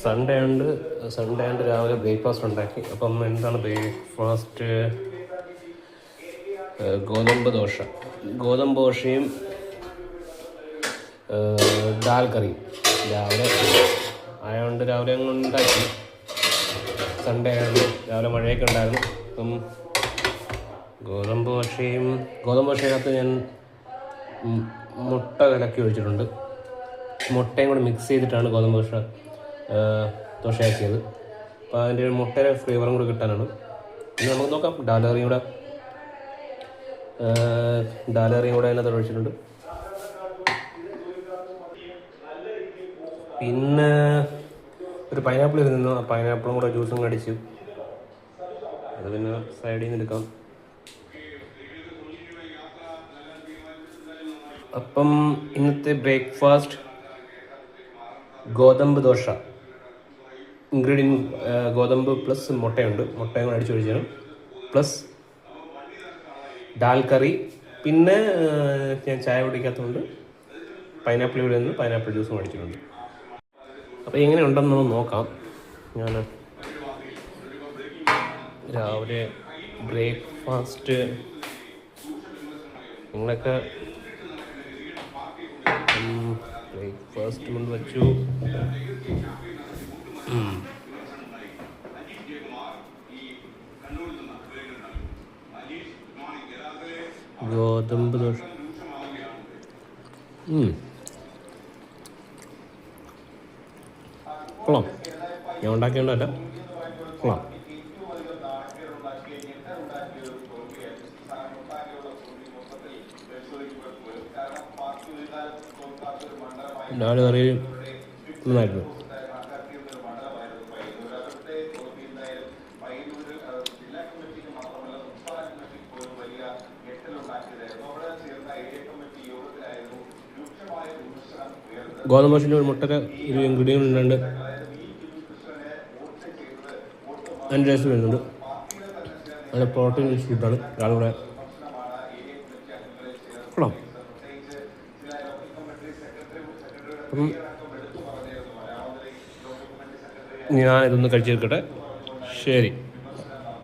Sunday ആണ്ട് രാവിലെ breakfast ഉണ്ടാക്കി. അപ്പം എന്താണ് ബ്രേക്ക്ഫാസ്റ്റ്? ഗോതമ്പ് ദോശയും ദാൽ കറിയും രാവിലെ ആയതുകൊണ്ട് രാവിലെ അങ്ങ് ഉണ്ടാക്കി. സൺഡേ ആണ്, രാവിലെ മഴയൊക്കെ ഉണ്ടായിരുന്നു. അപ്പം ഗോതമ്പ് ദോശയ്ക്കകത്ത് ഞാൻ മുട്ട കലക്കി ഒഴിച്ചിട്ടുണ്ട്. മുട്ടയും കൂടെ മിക്സ് ചെയ്തിട്ടാണ് ഗോതമ്പ് ദോശയാക്കിയത്. അപ്പോൾ അതിൻ്റെ ഒരു മുട്ടയുടെ ഫ്ലേവറും കൂടെ കിട്ടാനാണ്. ഇനി നമുക്ക് നോക്കാം. ഡാലറിയും കൂടെ അതിനകത്ത് ഒഴിച്ചിട്ടുണ്ട്. പിന്നെ ഒരു പൈനാപ്പിൾ ഇരുന്നു. ആ പൈനാപ്പിളും കൂടെ ജ്യൂസും കടിച്ചു. അത് പിന്നെ സൈഡിൽ നിന്ന് എടുക്കാം. അപ്പം ഇന്നത്തെ ബ്രേക്ക്ഫാസ്റ്റ് ഗോതമ്പ് ദോശ. ഗോതമ്പ് പ്ലസ് മുട്ടയും കൂടെ അടിച്ചൊഴിച്ചാണ്, പ്ലസ് ദാൽ കറി. പിന്നെ ഞാൻ ചായ കുടിക്കാത്തതുകൊണ്ട് പൈനാപ്പിൾ ജ്യൂസും അടിച്ചിട്ടുണ്ട്. അപ്പോൾ എങ്ങനെ ഉണ്ടെന്ന് നോക്കാം. ഞാൻ രാവിലെ ബ്രേക്ക്ഫാസ്റ്റ് നിങ്ങളൊക്കെ ബ്രേക്ക്ഫാസ്റ്റ് കൊണ്ട് വെച്ചു. ഗോതമ്പ് ദോശ കൊള്ളാം. ഞാൻ ഉണ്ടാക്കിയോണ്ടല്ല, കൊള്ളാം. ദാൽ കറി നന്നായിരുന്നു. ഗോതമ്പ് ദോശൻ്റെ ഒരു മുട്ടയുടെ ഒരു ഇൻഗ്രീഡിയൻ്റ് ഉണ്ട്, അതിൻ്റെ ടേസ്റ്റ് വരുന്നുണ്ട്. നല്ല പ്രോട്ടീൻ റിച്ച് ഫുഡാണ്. രാവിലെ കൊള്ളാം. അപ്പം ഞാൻ ഇതൊന്ന് കഴിച്ചെടുക്കട്ടെ. ശരി.